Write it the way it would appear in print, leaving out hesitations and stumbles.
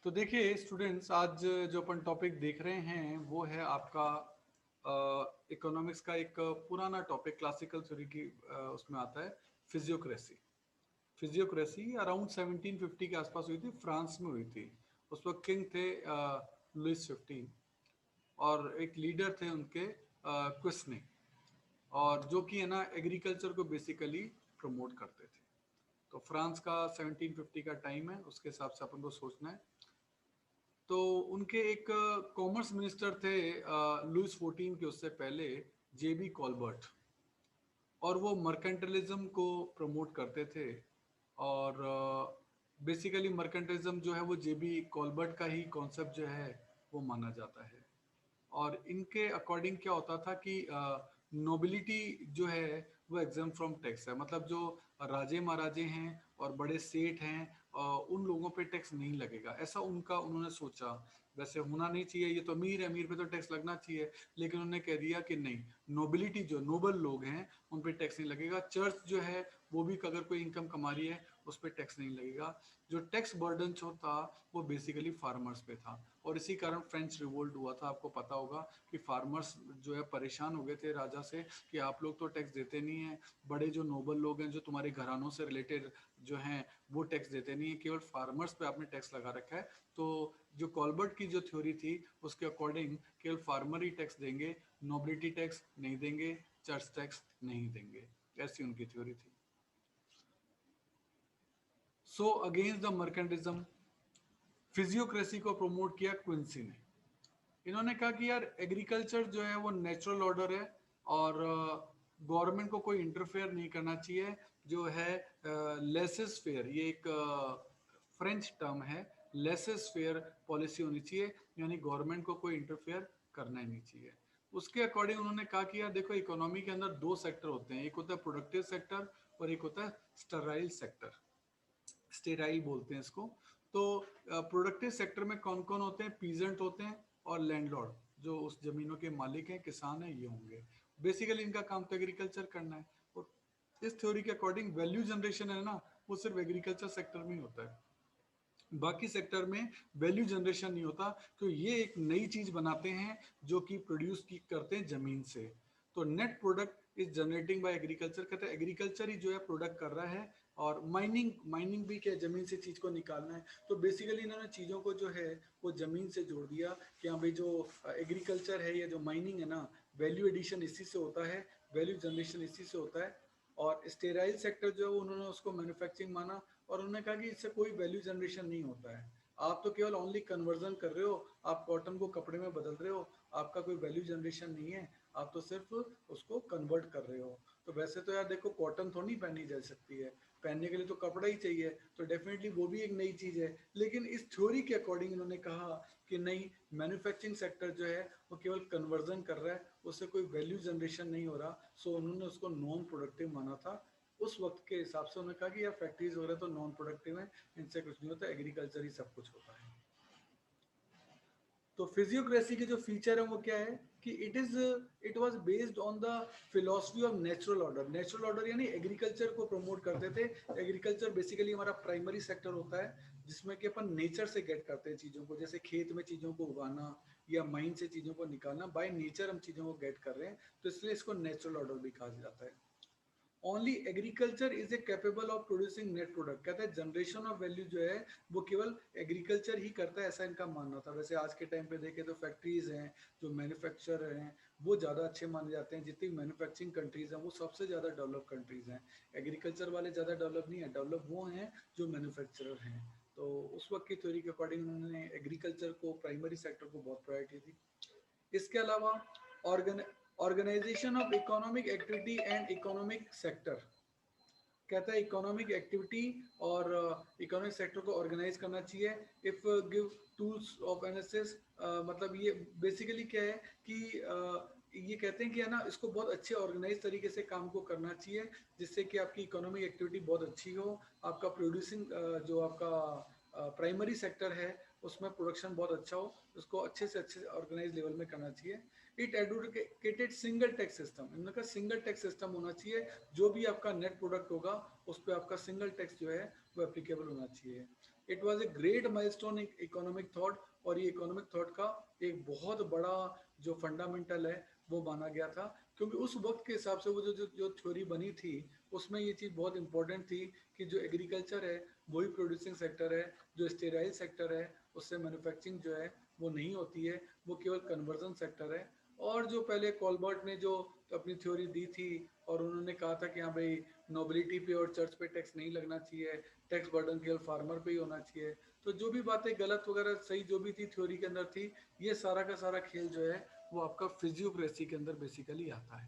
तो देखिए स्टूडेंट्स, आज जो अपन टॉपिक देख रहे हैं वो है आपका इकोनॉमिक्स का एक पुराना टॉपिक, क्लासिकल थ्योरी की उसमें आता है फिजियोक्रेसी। फिजियोक्रेसी अराउंड 1750 के आसपास हुई थी, फ्रांस में हुई थी। उस वक्त किंग थे लुइस 15, और एक लीडर थे उनके क्विस्ने, और जो कि है ना एग्रीकल्चर को बेसिकली प्रमोट करते थे। तो फ्रांस का 1750 का टाइम है, उसके हिसाब से अपन को सोचना है। तो उनके एक कॉमर्स मिनिस्टर थे लुइस 14 के, उससे पहले जेबी कॉलबर्ट, और वो मर्केंटलिज्म को प्रमोट करते थे। और बेसिकली मर्केंटलिज्म जो है वो जेबी कॉलबर्ट का ही कॉन्सेप्ट जो है वो माना जाता है। और इनके अकॉर्डिंग क्या होता था कि नोबिलिटी जो है वो एग्जाम फ्रॉम टैक्स है, मतलब जो राजे महाराजे हैं और बड़े सेठ हैं, उन लोगों पे टैक्स नहीं लगेगा, ऐसा उनका उन्होंने सोचा। वैसे होना नहीं चाहिए, ये तो अमीर है, अमीर पे तो टैक्स लगना चाहिए, लेकिन उन्होंने कह दिया कि नहीं, नोबिलिटी जो नोबल लोग हैं उन पे टैक्स नहीं लगेगा। चर्च जो है वो भी अगर कोई इनकम कमा रही है उस पर टैक्स नहीं लगेगा। जो टैक्स बर्डन जो था वो बेसिकली फार्मर्स पे था, और इसी कारण फ्रेंच रिवोल्ट हुआ था। आपको पता होगा कि फार्मर्स जो है परेशान हो गए थे राजा से कि आप लोग तो टैक्स देते नहीं हैं, बड़े जो नोबल लोग हैं जो तुम्हारे घरानों से रिलेटेड जो हैं वो टैक्स देते नहीं है, केवल फार्मर्स पे आपने टैक्स लगा रखा है। तो जो कॉलबर्ट की जो थ्योरी थी उसके अकॉर्डिंग केवल फार्मर ही टैक्स देंगे, नोबिलिटी टैक्स नहीं देंगे, चर्च टैक्स नहीं देंगे, ऐसी उनकी थ्योरी थी। सो अगेंस्ट द मर्केंटिज्म, फिजियोक्रेसी को प्रमोट किया क्विंसी ने। इन्होंने कहा कि यार एग्रीकल्चर जो है वो नेचुरल ऑर्डर है, और गवर्नमेंट को कोई इंटरफेयर नहीं करना चाहिए। जो है लेसेस फेयर, ये एक फ्रेंच टर्म है, लेसेस फेयर पॉलिसी होनी चाहिए, यानी गवर्नमेंट को कोई इंटरफेयर करना ही नहीं चाहिए। उसके अकॉर्डिंग उन्होंने कहा कि यार देखो, इकोनॉमी के अंदर दो सेक्टर होते हैं, एक होता है प्रोडक्टिव सेक्टर और एक होता है स्टराइल सेक्टर, स्टेराइल बोलते हैं इसको। तो प्रोडक्टिव सेक्टर में कौन कौन होते हैं? पीजेंट होते हैं और लैंडलॉर्ड, जो उस जमीनों के मालिक हैं, किसान हैं, ये होंगे। बेसिकली इनका काम तो एग्रीकल्चर करना है। और इस थ्योरी के अकॉर्डिंग वैल्यू जनरेशन है ना, वो सिर्फ एग्रीकल्चर सेक्टर में ही होता है, बाकी सेक्टर में वैल्यू जनरेशन नहीं होता। तो ये एक नई चीज बनाते हैं जो कि प्रोड्यूस की करते हैं जमीन से। तो net product is generating bye agriculture, कहते हैं एग्रीकल्चर ही जो है प्रोडक्ट कर रहा है। और माइनिंग, माइनिंग भी क्या है, जमीन से चीज को निकालना है। तो बेसिकली इन्होंने चीजों को जो है वो जमीन से जोड़ दिया कि हाँ भाई, जो एग्रीकल्चर है या जो माइनिंग है ना, वैल्यू एडिशन इसी से होता है, वैल्यू जनरेशन इसी से होता है। और स्टेराइल सेक्टर जो है उन्होंने उसको मैन्युफैक्चरिंग माना, और उन्होंने कहा कि इससे कोई वैल्यू जनरेशन नहीं होता है, आप तो केवल ओनली कन्वर्जन कर रहे हो, आप कॉटन को कपड़े में बदल रहे हो, आपका कोई वैल्यू जनरेशन नहीं है, आप तो सिर्फ उसको कन्वर्ट कर रहे हो। तो वैसे तो यार देखो, कॉटन थोड़ी पहनी जा सकती है, पहनने के लिए तो कपड़ा ही चाहिए, तो डेफिनेटली वो भी एक नई चीज है। लेकिन इस थ्योरी के अकॉर्डिंग इन्होंने कहा कि नहीं, मैन्युफैक्चरिंग सेक्टर जो है वो केवल कन्वर्जन कर रहा है, उससे कोई वैल्यू जनरेशन नहीं हो रहा। सो उन्होंने उसको नॉन प्रोडक्टिव माना था। उस वक्त के हिसाब से उन्होंने कहा कि यार फैक्ट्रीज वगैरह तो नॉन प्रोडक्टिव है, इनसे कुछ नहीं होता, एग्रीकल्चर ही सब कुछ होता है। तो फिजियोक्रेसी के जो फीचर है वो क्या है कि it was based on the philosophy of natural order. Natural order यानी एग्रीकल्चर को प्रमोट करते थे। एग्रीकल्चर बेसिकली हमारा प्राइमरी सेक्टर होता है, जिसमें कि अपन नेचर से गेट करते हैं चीज़ों को, जैसे खेत में चीज़ों को उगाना या माइन से चीज़ों को निकालना, बाय नेचर हम चीज़ों को गेट कर रहे हैं, तो इसलिए इसको नेचुरल ऑर्डर भी कहा जाता है। Only agriculture is a capable of producing net product, कहता है जनरेशन ऑफ वैल्यू जो है वो केवल एग्रीकल्चर ही करता है, ऐसा इनका मानना था। वैसे आज के टाइम पे देखें तो फैक्ट्रीज हैं, जो मैन्युफैक्चर हैं वो ज़्यादा अच्छे माने जाते हैं। जितनी मैन्युफैक्चरिंग कंट्रीज हैं वो सबसे ज़्यादा डेवलप कंट्रीज हैं। एग्रीकल्चर वाले ज़्यादा डेवलप नहीं है, डेवलप वो हैं जो मैन्युफैक्चरर हैं। तो उस वक्त की थ्योरी के अकॉर्डिंग उन्होंने एग्रीकल्चर को, प्राइमरी सेक्टर को बहुत प्रायोरिटी दी। इसके अलावा organ organisation of economic activity and economic sector, कहता है इकोनॉमिक एक्टिविटी और इकोनॉमिक सेक्टर को ऑर्गेनाइज करना चाहिए। If give tools of analysis, मतलब ये बेसिकली क्या है कि ये कहते हैं कि है ना, इसको बहुत अच्छे ऑर्गेनाइज तरीके से काम को करना चाहिए, जिससे कि आपकी इकोनॉमिक एक्टिविटी बहुत अच्छी हो, आपका प्रोड्यूसिंग जो आपका प्राइमरी सेक्टर है उसमें प्रोडक्शन बहुत अच्छा हो, उसको अच्छे से अच्छे ऑर्गेनाइज लेवल में करना चाहिए। It advocated single tax system, इनका सिंगल टैक्स सिस्टम होना चाहिए, जो भी आपका नेट प्रोडक्ट होगा उस पर आपका सिंगल टैक्स जो है वो एप्लीकेबल होना चाहिए। It was a great milestone economic thought, और ये इकोनॉमिक थॉट का एक बहुत बड़ा जो फंडामेंटल है वो माना गया था, क्योंकि उस वक्त के हिसाब से वो जो थ्योरी बनी थी उसमें ये चीज़ बहुत इंपॉर्टेंट थी कि जो एग्रीकल्चर है वही प्रोड्यूसिंग सेक्टर है, जो स्टेराइल सेक्टर है उससे मैन्युफैक्चरिंग जो है वो नहीं होती है, वो केवल कन्वर्जन सेक्टर है। और जो पहले कॉलबर्ट ने जो अपनी थ्योरी दी थी, और उन्होंने कहा था कि हाँ भाई नोबिलिटी पे और चर्च पे टैक्स नहीं लगना चाहिए, टैक्स बर्डन केवल फार्मर पे ही होना चाहिए। तो जो भी बातें गलत वगैरह सही जो भी थी थ्योरी के अंदर थी, ये सारा का सारा खेल जो है वो आपका फिजियोक्रेसी के अंदर बेसिकली आता है।